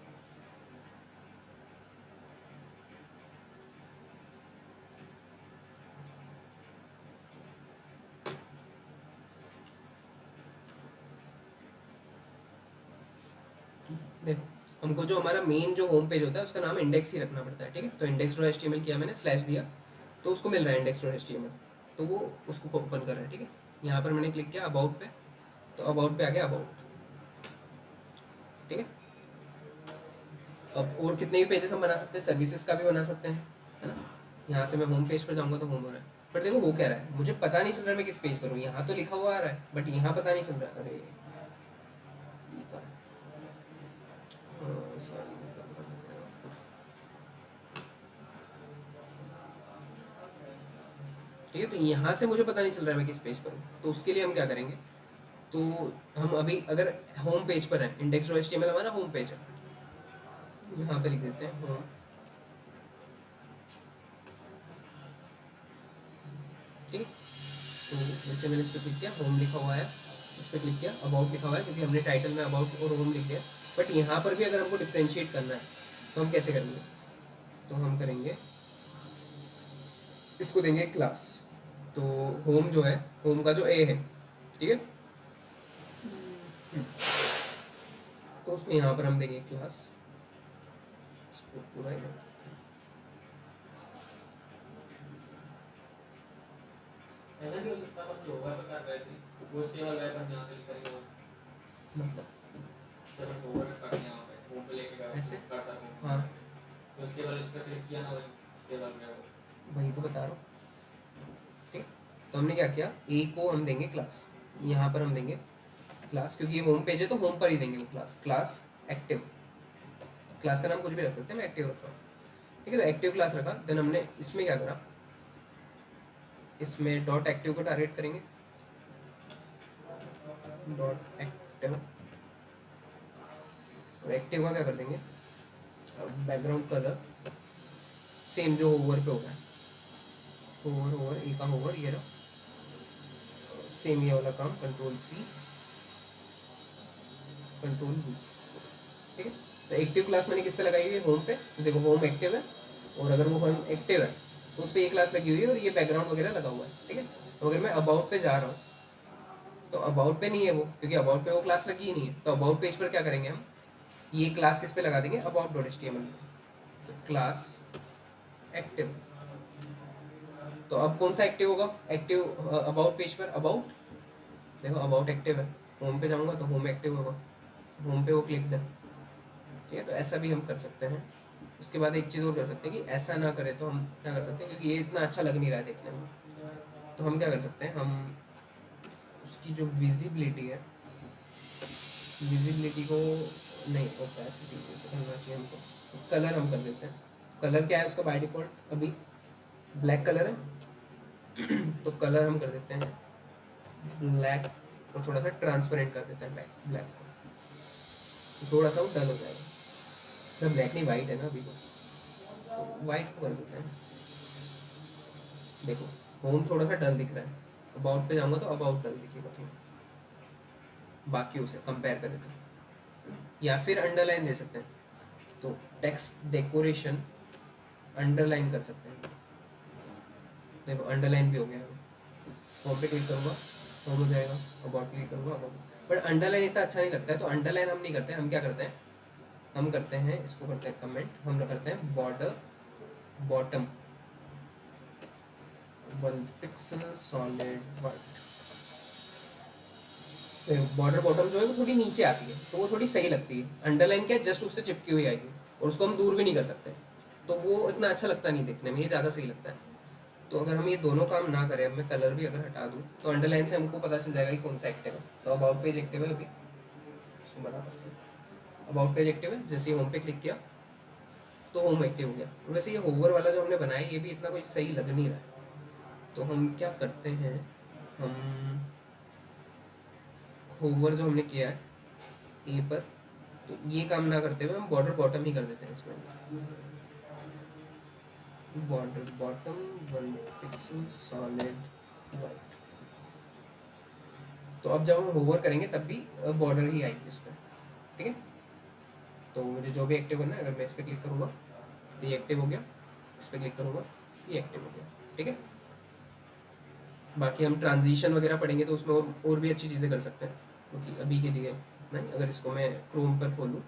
देखो हमको जो हमारा मेन जो होम पेज होता है उसका नाम इंडेक्स ही रखना पड़ता है, ठीक है, तो index.html किया मैंने, स्लैश दिया, तो उसको मिल रहा है index.html, तो वो उसको ओपन कर रहा है, ठीक है। यहाँ पर मैंने क्लिक किया अबाउट पे, तो अबाउट पे आ गया अबाउट, ठीक है। अब और कितने भी पेजेस हम बना सकते हैं, सर्विसेज का भी बना सकते हैं, है ना। यहाँ से मैं होम पेज पर जाऊँगा तो होम हो रहा है, बट देखो वो कह रहा है मुझे पता नहीं चल रहा है मैं किस पेज पर हूँ, यहाँ तो लिखा हुआ आ रहा है बट यहाँ पता नहीं चल रहा है। अरे सॉरी, ठीक है, तो यहाँ से मुझे पता नहीं चल रहा है मैं किस पेज पर हूँ, तो उसके लिए हम क्या करेंगे, तो हम अभी अगर होम पेज पर है, index.html हमारा होम पेज है, यहाँ पे लिख देते हैं होम, ठीक है। तो जैसे मैंने इस पर क्लिक किया, होम लिखा हुआ है, इस पर क्लिक किया, अबाउट लिखा हुआ है, क्योंकि हमने टाइटल में अबाउट और होम लिख दिया। बट यहाँ पर भी अगर हमको डिफ्रेंशिएट करना है तो हम कैसे करेंगे, तो हम करेंगे, इसको देंगे क्लास, तो होम जो है, होम का जो ए है, ठीक है, तो उसको यहाँ पर हम देंगे क्लास, इसको पूरा ही ऐसा नहीं हो सकता अपन जो होगा तो कर रहे थे वो स्टेबल वेब पर यहाँ क्लिक करेंगे मतलब सेवन को ओवर करके यहाँ पे होम पे लेके गए ऐसे, कर सकते हैं। हाँ तो स्टेबल इस पर क्लिक किया ना, वही स्टेबल वेब, वही तो बता रहा हूँ, ठीक। तो हमने क्या किया, ए को हम देंगे क्लास, यहाँ पर हम देंगे क्लास, क्योंकि ये होम पेज है तो होम पर ही देंगे वो क्लास, क्लास एक्टिव, क्लास का नाम कुछ भी रख सकते हैं, मैं एक्टिव रख रहा हूँ, ठीक है। तो एक्टिव क्लास रखा, देन हमने इसमें क्या करा, इसमें डॉट एक्टिव को टारगेट करेंगे, डॉट एक्टिव, और एक्टिव का क्या कर देंगे, बैकग्राउंड कलर सेम जो होवर पे होगा, होवर होवर ए का होवर, ये रहा सेम ये वाला काम, कंट्रोल सी कंट्रोल वी, ठीक है। तो एक्टिव क्लास मैंने किस पे लगाई हुई है, होम पे, तो देखो होम एक्टिव है, और अगर वो होम एक्टिव है तो उस पर ये क्लास लगी हुई है और ये बैकग्राउंड वगैरह लगा हुआ है, ठीक है। तो अगर मैं अबाउट पे जा रहा हूँ तो अबाउट पे नहीं है वो, क्योंकि अबाउट पे वो क्लास लगी ही नहीं है, तो अबाउट पेज पर क्या करेंगे हम, ये क्लास किस पे लगा देंगे, अबाउट डॉट एचटीएमएल, तो क्लास एक्टिव, तो अब कौन सा एक्टिव होगा, एक्टिव अबाउट पेज पर, अबाउट, देखो अबाउट एक्टिव है, होम पे जाऊंगा तो होम एक्टिव होगा, होम पे वो क्लिक है, ठीक है। तो ऐसा भी हम कर सकते हैं। उसके बाद एक चीज़ और कर सकते हैं कि ऐसा ना करें तो हम क्या कर सकते हैं, क्योंकि ये इतना अच्छा लग नहीं रहा है देखने में, तो हम क्या कर सकते हैं, हम उसकी जो विजिबिलिटी है, विजिबिलिटी को नहीं, ओपेसिटी जैसे करना चाहिए हमको, तो कलर हम कर देते हैं। कलर क्या है उसका बाय डिफ़ॉल्ट, अभी ब्लैक कलर है तो कलर हम कर देते हैं ब्लैक, और थोड़ा सा ट्रांसपेरेंट कर देते हैं ब्लैक को, तो थोड़ा सा वो डल हो जाएगा, ब्लैक नहीं वाइट है ना अभी, तो वाइट को कर देते हैं। देखो होम थोड़ा सा डल दिख रहा है, अबाउट पे जाऊंगा तो अबाउट डल दिखेगा थोड़ा बाकियों से कंपेयर करें तो। या फिर अंडरलाइन दे सकते हैं, तो टेक्स्ट डेकोरेशन अंडरलाइन कर सकते हैं। देखो अंडरलाइन भी हो गया। होम पे क्लिक करूँगा होम हो जाएगा, अबाउट क्लिक करूँगा अबाउट। बट अंडरलाइन इतना अच्छा नहीं लगता है, तो अंडरलाइन हम नहीं करते। हम क्या करते हैं, हम करते हैं इसको करते हैं कमेंट, हम करते हैं border bottom 1 pixel solid white. Border bottom जो है वो थोड़ी नीचे आती है, तो वो थोड़ी सही लगती है। अंडरलाइन क्या है, जस्ट उससे चिपकी हुई आएगी और उसको हम दूर भी नहीं कर सकते, तो वो इतना अच्छा लगता नहीं देखने में, ये ज़्यादा सही लगता है। तो अगर हम ये दोनों काम ना करें, अब मैं कलर भी अगर हटा दूँ तो अंडरलाइन से हमको पता चल जाएगा कि कौन सा एक्टिव है। तो अबाउट पेज एक्टिव है अभी, इसको बना सकते हैं। अबाउट पेज एक्टिव है, जैसे होम पे क्लिक किया तो होम एक्टिव हो गया। और वैसे ये होवर वाला जो हमने बनाया ये भी इतना कोई सही लग नहीं रहा है, तो हम क्या करते हैं, हम होवर जो हमने किया है ए पर, तो ये काम ना करते हुए हम बॉर्डर बॉटम ही कर देते हैं इसमें। Border bottom 1 pixel solid white. तो अब जब हम होवर करेंगे तब भी बॉर्डर ही आएगी उस पर, ठीक है। तो मुझे जो भी एक्टिव करना है, अगर मैं इस पर क्लिक करूँगा तो ये एक्टिव हो गया, इस पर क्लिक करूँगा ये एक्टिव हो गया, ठीक है। बाकी हम ट्रांजिशन वगैरह पढ़ेंगे तो उसमें और भी अच्छी चीज़ें कर सकते हैं, क्योंकि अभी के लिए नहीं। अगर इसको मैं क्रोम पर खोलूँ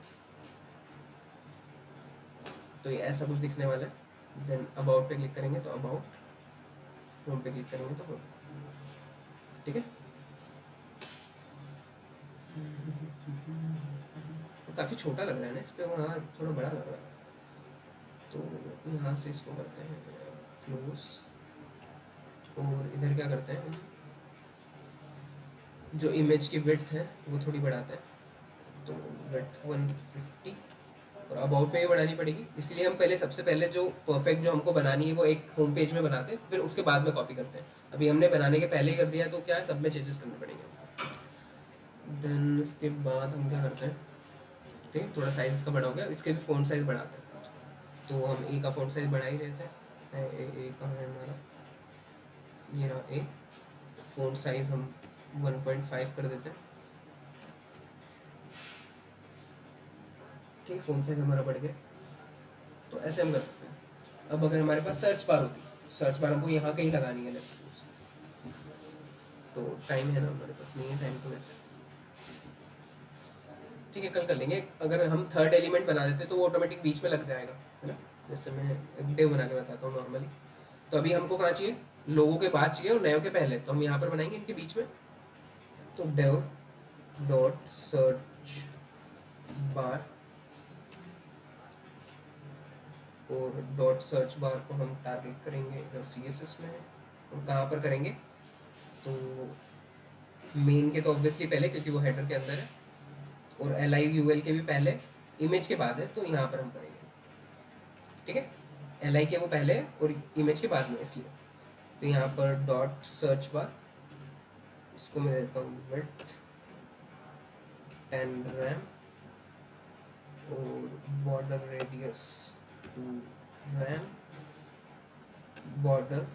तो ये ऐसा कुछ दिखने वाला है। देन अबाउट पे क्लिक करेंगे तो अबाउट, होम पे क्लिक करेंगे तो होम, ठीक है। तो काफ़ी छोटा लग रहा है ना इस पर, वहाँ थोड़ा बड़ा लग रहा है। तो यहाँ से इसको करते हैं क्लोज, और इधर क्या करते हैं, जो इमेज की विड्थ है वो थोड़ी बढ़ाते हैं। तो विड्थ 150, और अबाउट पे भी बढ़ानी पड़ेगी, इसलिए हम पहले सबसे पहले जो परफेक्ट जो हमको बनानी है वो एक होम पेज में बनाते हैं, फिर उसके बाद में कॉपी करते हैं। अभी हमने बनाने के पहले ही कर दिया, तो क्या है, सब में चेंजेस करने पड़ेंगे हमको। देन उसके बाद हम क्या करते हैं, ठीक है, थोड़ा साइज इसका बड़ा हो गया, इसके भी फ़ॉन्ट साइज़ बढ़ाते हैं। तो हम ए का फ़ॉन्ट साइज़ बढ़ा ही रहे थे। ए कहाँ है हमारा, ये रहा ए। फ़ॉन्ट साइज़ हम 1.5 कर देते हैं, ठीक है। फ़ॉन्ट साइज़ हमारा बढ़ गया। तो ऐसे हम कर सकते हैं। अब अगर हमारे पास सर्च बार होती, सर्च बार हमको यहाँ कहीं लगानी है, लेट्स सपोज, तो टाइम है ना हमारे पास, नहीं है टाइम तो वैसे, ठीक है कल कर लेंगे। अगर हम थर्ड एलिमेंट बना देते तो वो ऑटोमेटिक बीच में लग जाएगा, है ना। जैसे मैं एक डिव बना के बताता हूँ नॉर्मली। तो अभी हमको कहाँ चाहिए, लोगों के बाद चाहिए और नयों के पहले, तो हम यहाँ पर बनाएंगे इनके बीच में। तो डिव डॉट सर्च बार, और डॉट सर्च बार को हम टारगेट करेंगे इधर CSS में। और कहाँ पर करेंगे, तो मेन के तो ऑब्वियसली पहले, क्योंकि वो हेडर के अंदर है, और LIUL के भी पहले, इमेज के बाद है, तो यहाँ पर हम करेंगे, ठीक है। LI के वो पहले और इमेज के बाद में, इसलिए। तो यहाँ पर डॉट सर्च बार, इसको मैं देता हूँ विड्थ 10 रैम, और border radius 2 RAM, border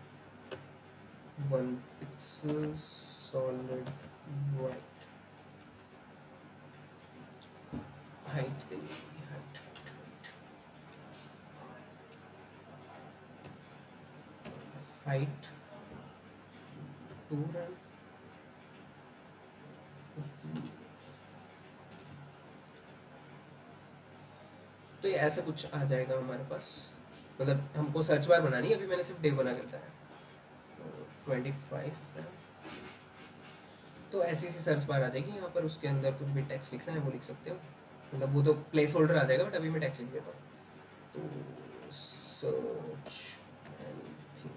1 pixel solid white, height देनी होगी, हाइट हाइट 2 रैम। तो ये ऐसा कुछ आ जाएगा हमारे पास। मतलब हमको सर्च बार बनानी है, अभी मैंने सिर्फ डिव बना के बताया। 25 रैम, तो ऐसी सी सर्च बार आ जाएगी। यहाँ पर उसके अंदर कुछ भी टेक्स्ट लिखना है वो लिख सकते हो, मतलब वो तो प्लेस होल्डर आ जाएगा, बट अभी मैं टेक्स्ट लिख देता हूँ। तो सर्च एनीथिंग,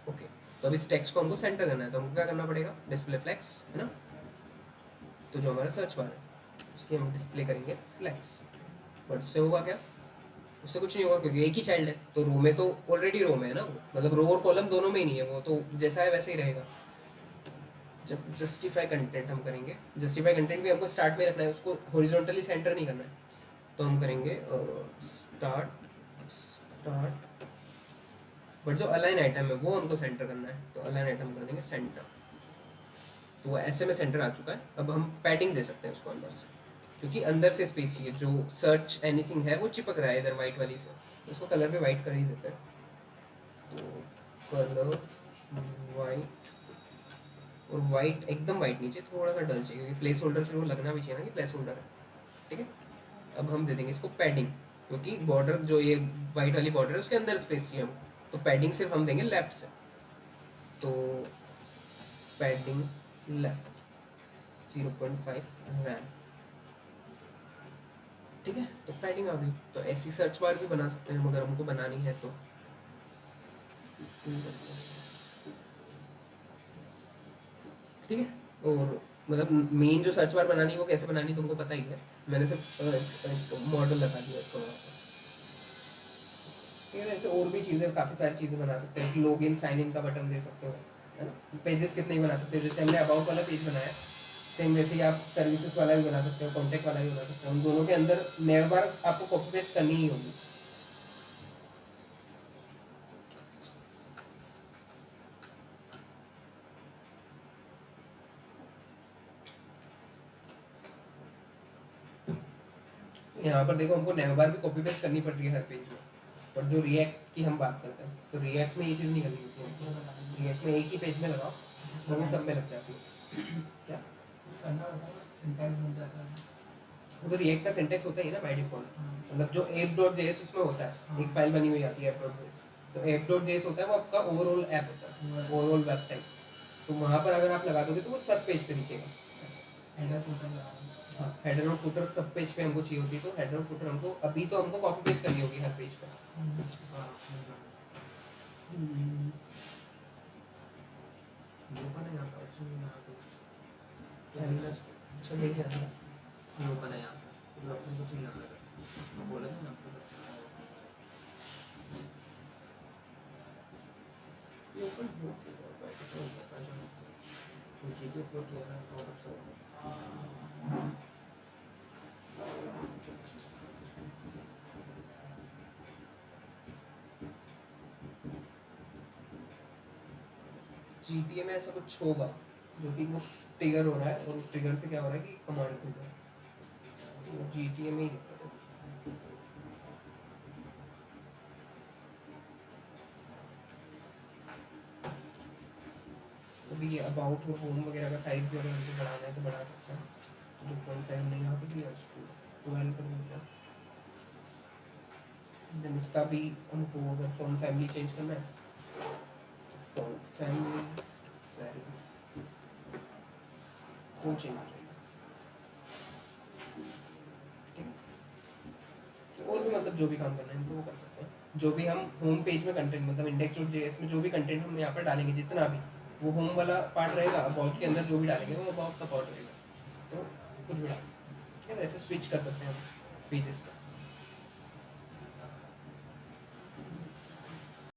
ओके। तो अब इस टेक्स्ट को हमको सेंटर करना है, तो हमको क्या करना पड़ेगा, डिस्प्ले फ्लेक्स, है ना। तो जो हमारा सर्च बार है उसकी हम डिस्प्ले करेंगे फ्लेक्स। बट उससे होगा क्या, उससे कुछ नहीं होगा, क्योंकि एक ही चाइल्ड है, तो रो में तो ऑलरेडी रो में है ना वो, मतलब रो और कॉलम दोनों में ही नहीं है वो, तो जैसा है वैसे ही रहेगा। जब जस्टिफाई कंटेंट हम करेंगे, जस्टिफाई कंटेंट भी हमको स्टार्ट में रखना है, उसको हॉरिजॉन्टली सेंटर नहीं करना है, तो हम करेंगे स्टार्ट बट जो अलाइन आइटम है वो हमको सेंटर करना है, तो अलाइन आइटम कर देंगे सेंटर, तो वो ऐसे में सेंटर आ चुका है। अब हम पैडिंग दे सकते हैं उसको अंदर से, क्योंकि अंदर से स्पेस चाहिए, जो सर्च एनीथिंग है वो चिपक रहा है इधर वाइट वाली से, उसको कलर पे वाइट कर ही देते हैं, तो कलर वाइट, और वाइट एकदम वाइट नीचे, थोड़ा सा डल चाहिए, क्योंकि प्लेस होल्डर फिर वो लगना भी चाहिए ना कि प्लेस होल्डर है, ठीक है। अब हम दे देंगे इसको पैडिंग, क्योंकि बॉर्डर जो ये वाइट वाली बॉर्डर है उसके अंदर स्पेस चाहिए हमको, तो पैडिंग सिर्फ हम देंगे लेफ्ट से, तो पैडिंग लेफ्ट 0.5 रैम, ठीक है। तो पैडिंग आ गई, तो ऐसी सर्च बार भी बना सकते हैं अगर हमको बनानी है तो, ठीक है। और मतलब मेन जो सर्च बार बनानी है वो कैसे बनानी तुमको पता ही है, मैंने सिर्फ एक मॉडल लगा दिया इसको वहाँ पर, ठीक है। ऐसे और भी चीज़ें, काफ़ी सारी चीज़ें बना सकते हैं, लॉग इन साइन इन का बटन दे सकते हो, है ना। पेजेस कितने ही बना सकते हो, जैसे हमने अबाउट वाला पेज बनाया, सेम वैसे ही आप सर्विसेज वाला भी बना सकते हो, कॉन्टैक्ट वाला भी बना सकते हो, उन दोनों के अंदर नेवर बार आपको कॉपी पेस्ट करनी ही होगी। यहाँ पर देखो हमको नेवर बार भी कॉपी पेस्ट करनी पड़ रही है हर पेज में, पर जो रिएक्ट की हम बात करते हैं तो रिएक्ट में ये चीज़ नहीं करनी होती है, रिएक्ट में एक ही पेज में लगाओ और वो सब में लग जाती है। क्या वो तो रिएक्ट का सिंटेक्स होता ही है ना बाय डिफॉल्ट, मतलब जो app.js उसमें होता है, एक फाइल बनी हुई आती है app.js, तो app.js होता है वो आपका ओवरऑल ऐप होता है, ओवरऑल वेबसाइट, तो वहाँ पर अगर आप लगा दोगे तो वो सब पेज पे दिखेगा। हाँ, हेडर और फुटर सब पेज पे हमको चाहिए होती है, तो हेडर और फुटर हमको अभी तो हमको कॉपी पेस्ट करनी होगी हर पेज पे। GTA में ऐसा कुछ होगा जो कि वो ट्रिगर हो रहा है, और ट्रिगर से क्या हो रहा है कि कमांड खुल रहा है, तो GTA में ही दिक्कत है। अभी ये अबाउट और होम वगैरह का साइज भी अगर हमको बढ़ाना है तो बढ़ा सकते हैं, तो जो फॉन्ट साइज नहीं यहाँ पे दिया उसको 12 कर देते हैं। देन इसका भी हमको अगर फॉन्ट फैमिली चेंज करना है, फॉन्ट फैमिली सेरिफ तो चेंज करेगा, ठीक है। तो और भी मतलब जो भी काम करना है हमको वो कर सकते हैं, जो भी हम होम पेज में कंटेंट मतलब index.js में जो भी कंटेंट हम यहाँ पर डालेंगे जितना भी, वो होम वाला पार्ट रहेगा, अबाउट के अंदर जो भी डालेंगे वो अबाउट का पार्ट रहेगा, तो कुछ भी डाल सकते हैं, ठीक है। तो ऐसे स्विच कर सकते हैं हम पेजेस पर।